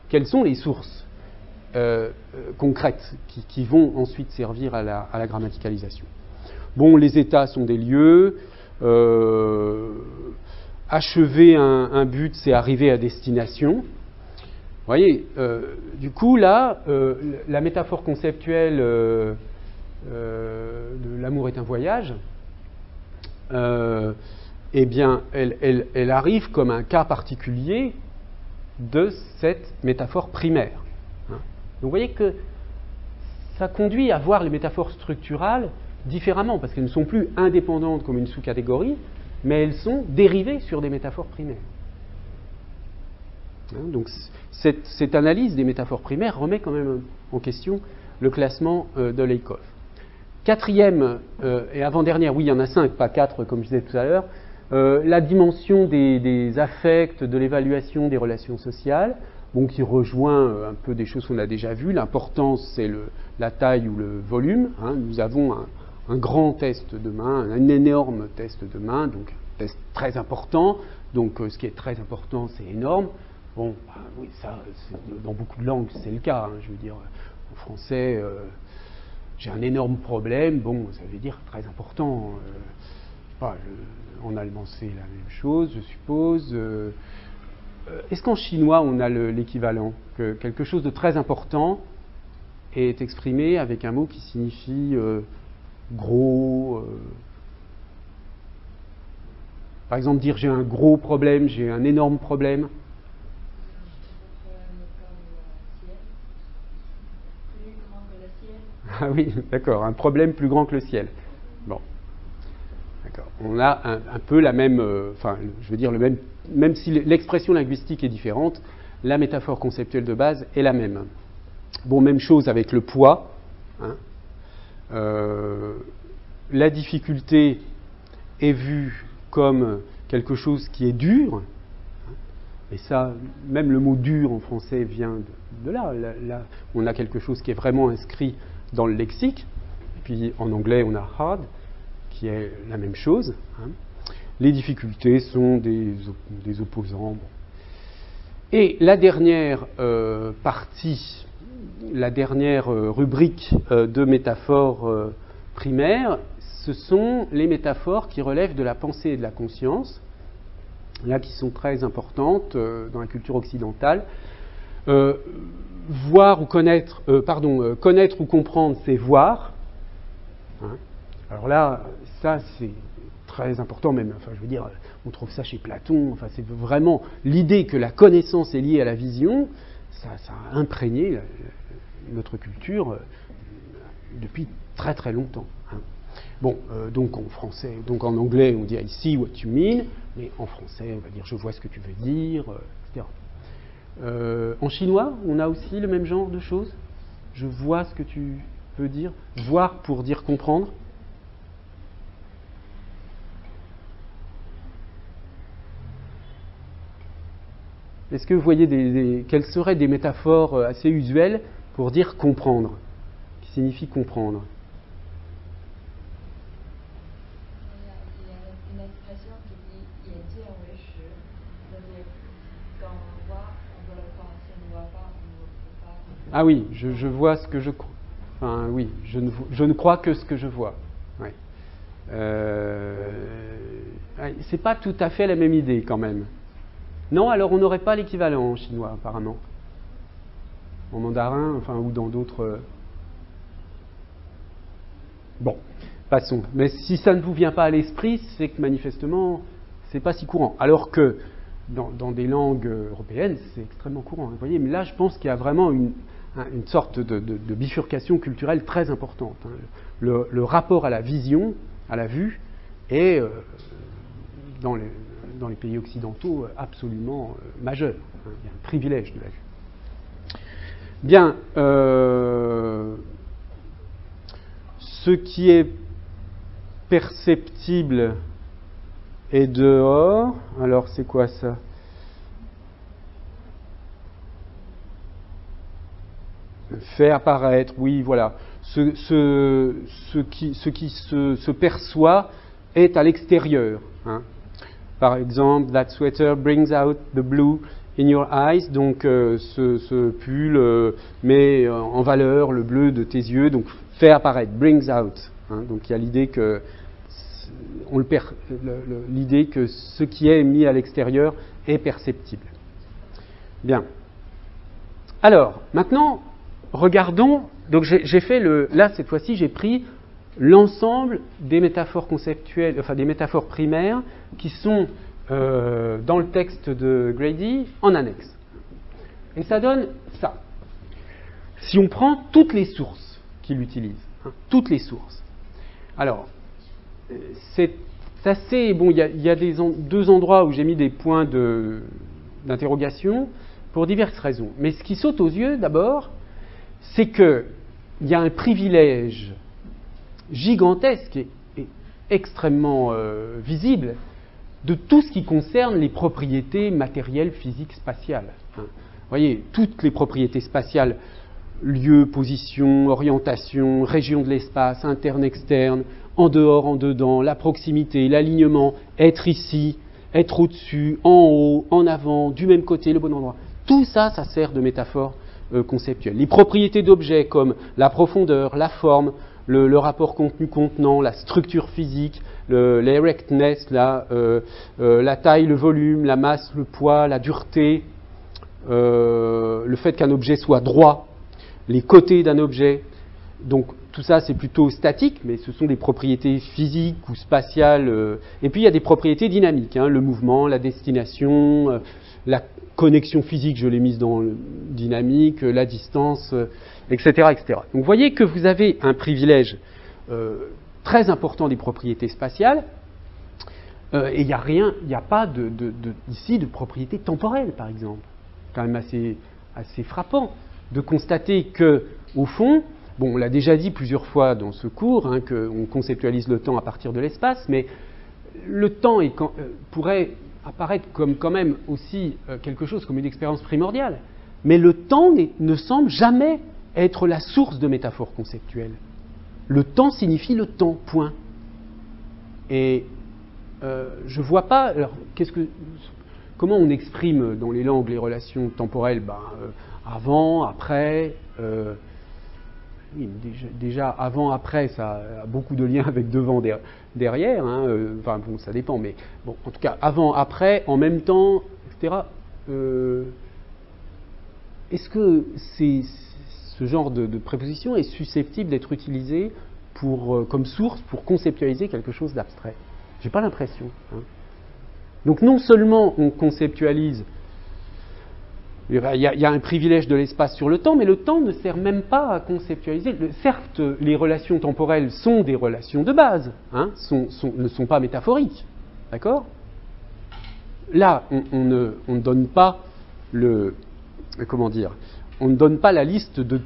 A: quelles sont les sources concrètes qui vont ensuite servir à la grammaticalisation. Bon, les états sont des lieux. Achever un but, c'est arriver à destination. Vous voyez, du coup, là, la métaphore conceptuelle de l'amour est un voyage, eh bien, elle arrive comme un cas particulier de cette métaphore primaire. Donc, vous voyez que ça conduit à voir les métaphores structurales différemment, parce qu'elles ne sont plus indépendantes comme une sous-catégorie, mais elles sont dérivées sur des métaphores primaires. Donc, cette analyse des métaphores primaires remet quand même en question le classement de Lakoff. Quatrième et avant-dernière, oui, il y en a 5, pas 4 comme je disais tout à l'heure, la dimension des affects, de l'évaluation des relations sociales, bon, qui rejoint un peu des choses qu'on a déjà vues. L'importance, c'est la taille ou le volume. Nous avons un grand test de main, un énorme test de main, donc un test très important. Donc ce qui est très important, c'est énorme. Bon, oui, ça, dans beaucoup de langues, c'est le cas. Je veux dire, en français, j'ai un énorme problème. Bon, ça veut dire très important. En allemand, c'est la même chose, je suppose. Est-ce qu'en chinois, on a l'équivalent que quelque chose de très important, est exprimé avec un mot qui signifie gros. Par exemple, dire j'ai un gros problème, j'ai un énorme problème. Ah oui, d'accord, un problème plus grand que le ciel. Bon, d'accord. On a un peu la même, enfin, je veux dire le même si l'expression linguistique est différente, la métaphore conceptuelle de base est la même. Bon, même chose avec le poids. Hein. La difficulté est vue comme quelque chose qui est dur. Et ça, même le mot dur en français vient de là. Là, on a quelque chose qui est vraiment inscrit dans le lexique. Et puis en anglais, on a hard, qui est la même chose. Hein. Les difficultés sont des opposants. Bon. Et la dernière partie, la dernière rubrique de métaphores primaires, ce sont les métaphores qui relèvent de la pensée et de la conscience, là qui sont très importantes dans la culture occidentale. Voir ou connaître, connaître ou comprendre, c'est voir. Hein. Alors là, ça c'est très important même. Enfin, je veux dire, on trouve ça chez Platon. Enfin, c'est vraiment l'idée que la connaissance est liée à la vision. Ça a imprégné notre culture depuis très très longtemps. Hein. Bon, donc en français, donc en anglais, on dit I see what you mean, mais en français, on va dire je vois ce que tu veux dire, etc. En chinois, on a aussi le même genre de choses. Je vois ce que tu veux dire. Voir pour dire comprendre. Est-ce que vous voyez quelles seraient des métaphores assez usuelles pour dire comprendre, qui signifie comprendre?
B: Il y a une expression qui dit 眼见为实, c'est-à-dire quand on voit, on doit le croire, si on ne voit pas, on ne peut pas.
A: Ah oui, je vois ce que je crois. Enfin oui, je ne crois que ce que je vois. Ouais. C'est pas tout à fait la même idée quand même. Non, alors on n'aurait pas l'équivalent en chinois apparemment. En mandarin, enfin, ou dans d'autres. Bon, passons. Mais si ça ne vous vient pas à l'esprit, c'est que manifestement, c'est pas si courant. Alors que dans des langues européennes, c'est extrêmement courant. Vous voyez, mais là, je pense qu'il y a vraiment une sorte de bifurcation culturelle très importante. Hein. Le rapport à la vision, à la vue, est dans les pays occidentaux absolument majeur. Hein. Il y a un privilège de la vue. Bien, ce qui est perceptible est dehors. Alors, c'est quoi ça? Fait apparaître, oui, voilà. Ce qui se perçoit est à l'extérieur. Hein. Par exemple, that sweater brings out the blue in your eyes. Donc, ce pull met en valeur le bleu de tes yeux. Donc, fait apparaître, brings out. Hein. Donc, il y a l'idée que l'idée que ce qui est mis à l'extérieur est perceptible. Bien. Alors, maintenant, regardons. Donc, j'ai fait là, cette fois-ci, j'ai pris l'ensemble des métaphores conceptuelles, enfin des métaphores primaires qui sont dans le texte de Grady en annexe. Et ça donne ça. Si on prend toutes les sources qu'il utilise, hein, toutes les sources. Alors, c'est assez... Bon, il y a deux endroits où j'ai mis des points d'interrogation pour diverses raisons. Mais ce qui saute aux yeux, d'abord, c'est qu'il y a un privilège gigantesque et extrêmement visible de tout ce qui concerne les propriétés matérielles, physiques, spatiales. Vous voyez, toutes les propriétés spatiales, lieu, position, orientation, région de l'espace, interne, externe, en dehors, en dedans, la proximité, l'alignement, être ici, être au-dessus, en haut, en avant, du même côté, le bon endroit. Tout ça, ça sert de métaphore conceptuelle. Les propriétés d'objets comme la profondeur, la forme, le rapport contenu-contenant, la structure physique, l'erectness, la taille, le volume, la masse, le poids, la dureté, le fait qu'un objet soit droit, les côtés d'un objet. Donc tout ça c'est plutôt statique, mais ce sont des propriétés physiques ou spatiales. Et puis il y a des propriétés dynamiques, hein, le mouvement, la destination, la connexion physique, je l'ai mise dans le dynamique, la distance, etc., etc. Donc vous voyez que vous avez un privilège très important des propriétés spatiales, et il n'y a pas ici de propriétés temporelles, par exemple. Quand même assez frappant de constater que, au fond, bon, on l'a déjà dit plusieurs fois dans ce cours, hein, qu'on conceptualise le temps à partir de l'espace, mais le temps pourrait apparaître comme quand même aussi quelque chose comme une expérience primordiale. Mais le temps ne semble jamais être la source de métaphores conceptuelles. Le temps signifie le temps, point. Et je ne vois pas... Alors, comment on exprime dans les langues les relations temporelles? Avant, après... Oui, déjà, avant, après, ça a beaucoup de liens avec devant, derrière. Hein, enfin, bon, ça dépend, mais bon, en tout cas, avant, après, en même temps, etc. Est-ce que ce genre de préposition est susceptible d'être utilisé comme source pour conceptualiser quelque chose d'abstrait? J'ai pas l'impression. Hein. Donc, non seulement on conceptualise. Il y a un privilège de l'espace sur le temps, mais le temps ne sert même pas à conceptualiser. Certes, les relations temporelles sont des relations de base, hein, ne sont pas métaphoriques. D'accord ? Là, on ne donne pas on ne donne pas la liste de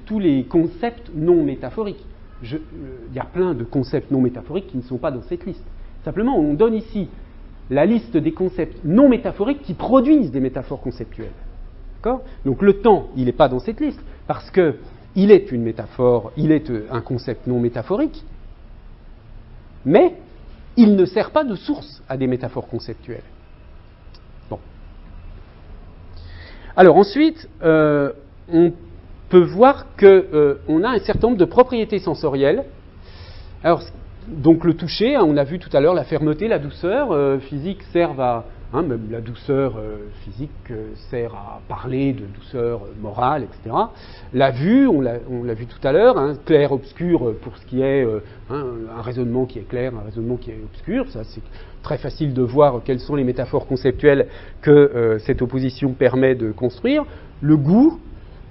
A: tous les concepts non métaphoriques. Il y a plein de concepts non métaphoriques qui ne sont pas dans cette liste. Simplement, on donne ici la liste des concepts non métaphoriques qui produisent des métaphores conceptuelles. D'accord ? Donc le temps, il n'est pas dans cette liste, parce qu'il est une métaphore, il est un concept non métaphorique, mais il ne sert pas de source à des métaphores conceptuelles. Bon. Alors ensuite, on peut voir qu'on a un certain nombre de propriétés sensorielles. Alors, donc le toucher, hein, on a vu tout à l'heure la fermeté, la douceur physique servent à... Hein, même la douceur physique sert à parler de douceur morale, etc. La vue, on l'a vu tout à l'heure, hein, clair-obscur pour ce qui est un raisonnement qui est clair, un raisonnement qui est obscur. Ça, c'est très facile de voir quelles sont les métaphores conceptuelles que cette opposition permet de construire. Le goût,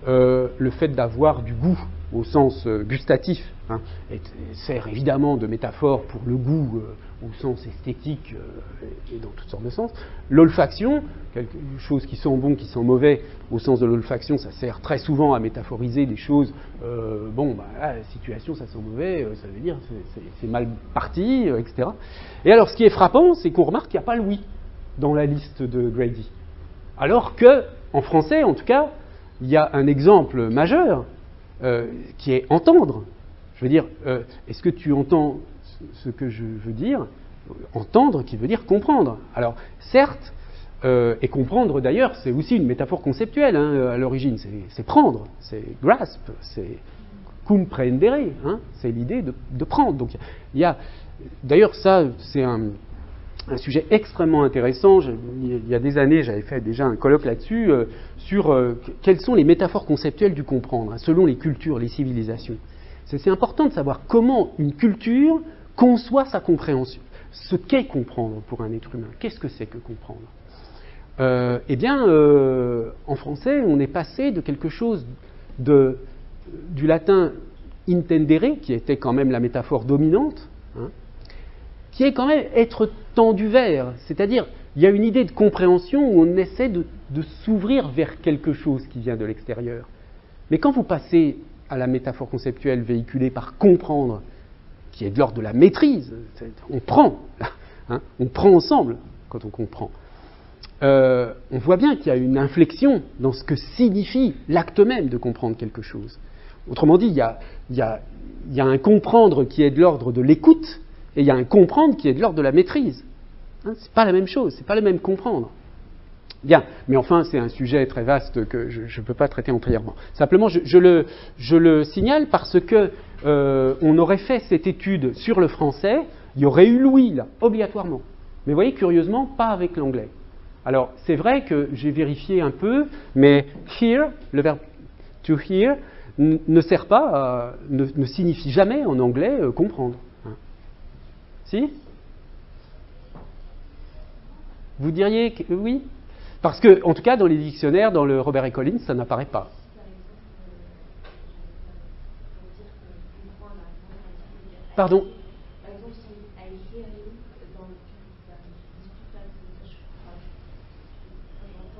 A: le fait d'avoir du goût au sens gustatif, hein, sert évidemment de métaphore pour le goût au sens esthétique et dans toutes sortes de sens. L'olfaction, quelque chose qui sent bon, qui sent mauvais, au sens de l'olfaction, ça sert très souvent à métaphoriser des choses. La situation, ça sent mauvais, ça veut dire c'est mal parti, etc. Et alors, ce qui est frappant, c'est qu'on remarque qu'il n'y a pas le oui dans la liste de Grady. Alors que, en français, en tout cas, il y a un exemple majeur qui est entendre. Je veux dire, est-ce que tu entends ce que je veux dire? Entendre qui veut dire comprendre. Alors, certes, et comprendre d'ailleurs, c'est aussi une métaphore conceptuelle hein, à l'origine, c'est prendre, c'est grasp, c'est comprendere, hein, c'est l'idée de prendre. Donc, il y a, d'ailleurs, ça, c'est un sujet extrêmement intéressant. Il y a des années, j'avais fait déjà un colloque là-dessus, sur quelles sont les métaphores conceptuelles du comprendre, hein, selon les cultures, les civilisations. C'est important de savoir comment une culture conçoit sa compréhension. Ce qu'est comprendre pour un être humain. Qu'est-ce que c'est que comprendre ? En français, on est passé de quelque chose du latin intendere, qui était quand même la métaphore dominante, hein, qui est quand même être tendu vers. C'est-à-dire, il y a une idée de compréhension où on essaie de s'ouvrir vers quelque chose qui vient de l'extérieur. Mais quand vous passez à la métaphore conceptuelle véhiculée par comprendre, qui est de l'ordre de la maîtrise, on prend, hein, on prend ensemble quand on comprend. On voit bien qu'il y a une inflexion dans ce que signifie l'acte même de comprendre quelque chose. Autrement dit, il y a un comprendre qui est de l'ordre de l'écoute, et il y a un comprendre qui est de l'ordre de la maîtrise. Hein, c'est pas la même chose, c'est pas le même comprendre. Bien, mais enfin, c'est un sujet très vaste que je ne peux pas traiter entièrement. Simplement, je le signale parce que on aurait fait cette étude sur le français, il y aurait eu l'ouïe, là, obligatoirement. Mais vous voyez, curieusement, pas avec l'anglais. Alors, c'est vrai que j'ai vérifié un peu, mais hear, le verbe to hear, ne sert pas, ne signifie jamais en anglais comprendre. Hein. Si? Vous diriez que oui? Parce que, en tout cas, dans les dictionnaires, dans le Robert et Collins, ça n'apparaît pas. Pardon?
B: Par exemple, si I hear you, dans le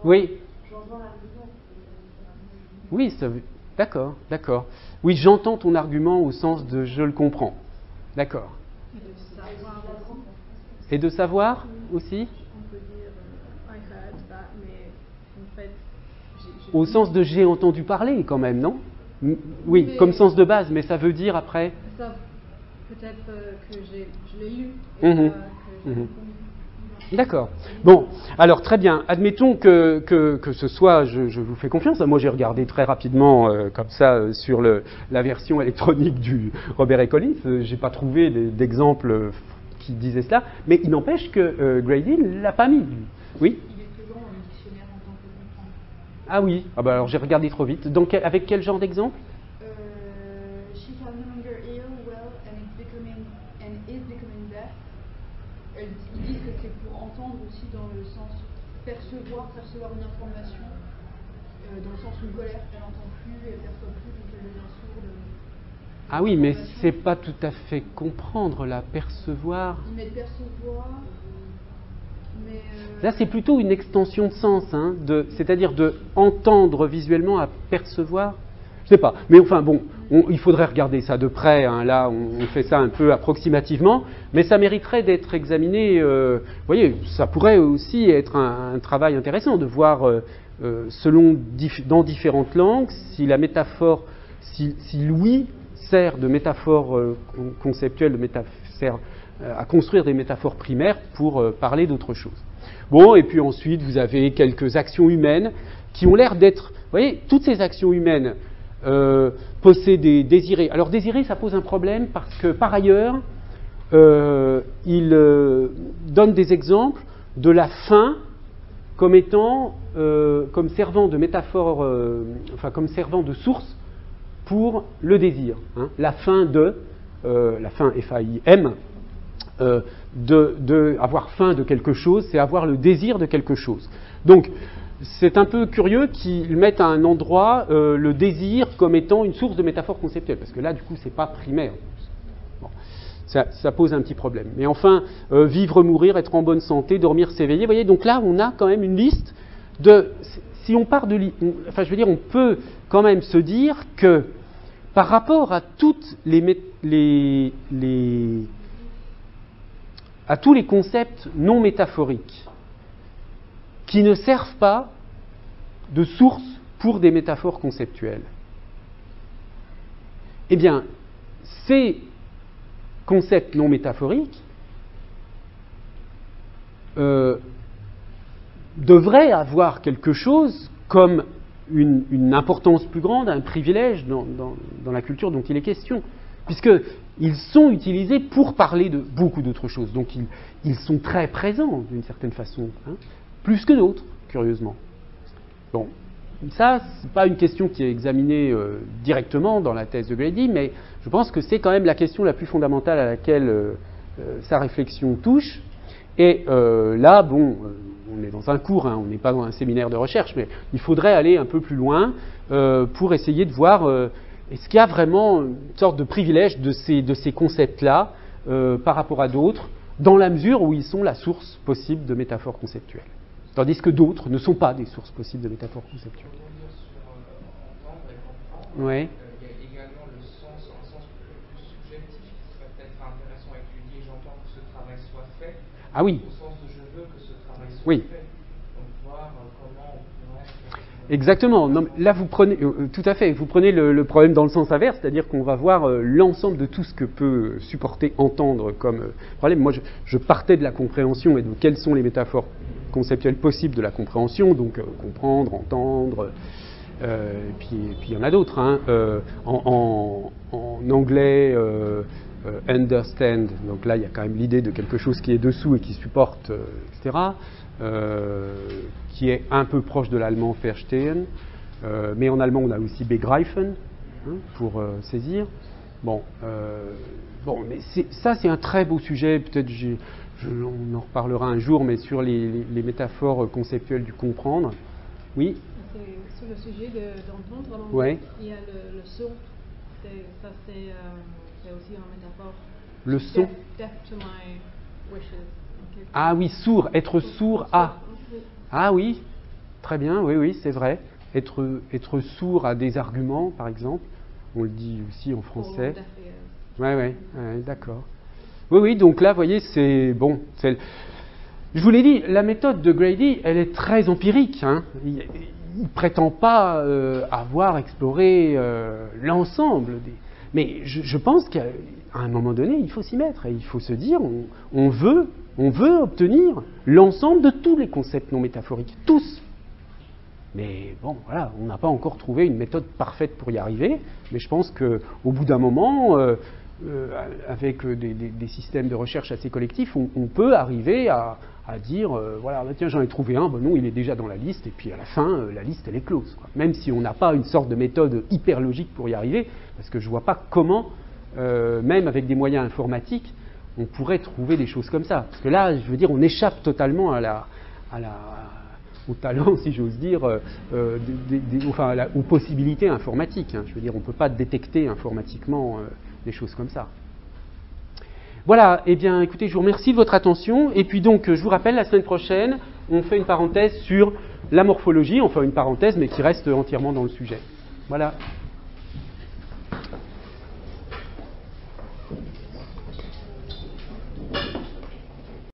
A: Oui.
B: j'entends l'argument.
A: Oui, d'accord, d'accord. Oui, j'entends ton argument au sens de je le comprends. D'accord. Et de savoir aussi?
C: On peut dire I heard that, mais en fait,
A: Au sens de j'ai entendu parler quand même, non? Oui,
C: Mais-
A: comme sens de base, mais ça veut dire après?
C: ça, peut-être que je l'ai lu
A: Mhm.
C: et que j'ai
A: Mhm.
C: compris.
A: D'accord. Bon, alors très bien. Admettons que ce soit, je vous fais confiance. Moi, j'ai regardé très rapidement, comme ça, sur la version électronique du Robert et Collins. J'ai pas trouvé d'exemple qui disait cela, mais il n'empêche que Grady ne l'a pas mis. Oui.
B: Il est plus long dans le dictionnaire en tant que comprendre.
A: Ah oui. Ah bah alors j'ai regardé trop vite. Donc avec quel genre d'exemple?
B: She can no longer hear well and is becoming deaf. Ils disent que c'est pour entendre aussi dans le sens percevoir une information, dans le sens une colère, elle n'entend plus, elle perçoit plus, donc elle devient sourde.
A: Ah oui, mais c'est pas tout à fait comprendre, la percevoir.
B: Ils mettent percevoir, mais.
A: Là, c'est plutôt une extension de sens, hein, c'est-à-dire de entendre visuellement à percevoir. Je sais pas, mais enfin bon, il faudrait regarder ça de près. Hein, là, on fait ça un peu approximativement, mais ça mériterait d'être examiné. Vous voyez, ça pourrait aussi être un travail intéressant de voir, dans différentes langues, si la métaphore, si l'ouïe sert de métaphore conceptuelle, sert à construire des métaphores primaires pour parler d'autre chose. Bon, et puis ensuite, vous avez quelques actions humaines qui ont l'air d'être... Vous voyez, toutes ces actions humaines, posséder, désirer... Alors, désirer, ça pose un problème parce que, par ailleurs, il donne des exemples de la faim comme étant, comme servant de métaphore, comme servant de source pour le désir. Hein. La faim F-A-I-M, avoir faim de quelque chose, c'est avoir le désir de quelque chose. Donc, c'est un peu curieux qu'ils mettent à un endroit le désir comme étant une source de métaphore conceptuelle, parce que là, du coup, c'est pas primaire. Bon, ça pose un petit problème. Mais enfin, vivre, mourir, être en bonne santé, dormir, s'éveiller. Vous voyez, donc là, on a quand même une liste de. Si on part de, on peut quand même se dire que par rapport à toutes à tous les concepts non métaphoriques qui ne servent pas de source pour des métaphores conceptuelles, eh bien, ces concepts non métaphoriques devraient avoir quelque chose comme une importance plus grande, un privilège dans la culture dont il est question, puisqu'ils sont utilisés pour parler de beaucoup d'autres choses. Donc ils sont très présents d'une certaine façon, hein, plus que d'autres, curieusement. Bon, ça, c'est pas une question qui est examinée directement dans la thèse de Grady, mais je pense que c'est quand même la question la plus fondamentale à laquelle sa réflexion touche. Et là, bon, on est dans un cours, hein, on n'est pas dans un séminaire de recherche, mais il faudrait aller un peu plus loin pour essayer de voir est-ce qu'il y a vraiment une sorte de privilège de ces concepts-là par rapport à d'autres, dans la mesure où ils sont la source possible de métaphores conceptuelles, tandis que d'autres ne sont pas des sources possibles de métaphores conceptuelles. Oui.
D: Il y a également le sens, un sens plus subjectif qui serait peut-être intéressant à étudier. J'entends que ce travail soit fait.
A: Ah oui.
D: Au sens de je veux que ce travail soit
A: Oui.
D: fait. Donc voir comment on pourrait...
A: Exactement. Non, là, vous prenez, tout à fait, vous prenez le problème dans le sens inverse, c'est-à-dire qu'on va voir l'ensemble de tout ce que peut supporter entendre comme problème. Moi, je partais de la compréhension et de quelles sont les métaphores conceptuelles possibles de la compréhension, donc comprendre, entendre, et puis il y en a d'autres. Hein, en anglais, understand, donc là il y a quand même l'idée de quelque chose qui est dessous et qui supporte, etc., qui est un peu proche de l'allemand verstehen, mais en allemand on a aussi begreifen, pour saisir. Bon, mais ça c'est un très beau sujet, peut-être on en reparlera un jour, mais sur les métaphores conceptuelles du comprendre. Oui.
C: C'est sur le sujet d'entendre,
A: ouais.
C: Il y a le son, c'est aussi une métaphore.
A: Le son.
C: Deaf to my wishes. Okay.
A: Ah oui, sourd, être sourd à. Ah oui, très bien, oui, c'est vrai. Être sourd à des arguments, par exemple, on le dit aussi en français. Ouais, d'accord. Oui, donc là, vous voyez, c'est bon. Je vous l'ai dit, la méthode de Grady, elle est très empirique. Hein. Il ne prétend pas avoir exploré l'ensemble des... Mais je pense qu'à un moment donné, il faut s'y mettre et il faut se dire, on veut obtenir l'ensemble de tous les concepts non métaphoriques, tous. Mais bon, voilà, on n'a pas encore trouvé une méthode parfaite pour y arriver, mais je pense qu'au bout d'un moment, avec des systèmes de recherche assez collectifs, on peut arriver à dire, voilà, bah, tiens, j'en ai trouvé un, non, il est déjà dans la liste, et puis à la fin, la liste, elle est close, quoi. Même si on n'a pas une sorte de méthode hyper logique pour y arriver, parce que je ne vois pas comment, même avec des moyens informatiques, on pourrait trouver des choses comme ça. Parce que là, je veux dire, on échappe totalement au talent, si j'ose dire, aux possibilités informatiques. Hein. Je veux dire, on ne peut pas détecter informatiquement des choses comme ça. Voilà, eh bien, écoutez, je vous remercie de votre attention. Et puis donc, je vous rappelle, la semaine prochaine, on fait une parenthèse sur la morphologie, enfin une parenthèse, mais qui reste entièrement dans le sujet. Voilà.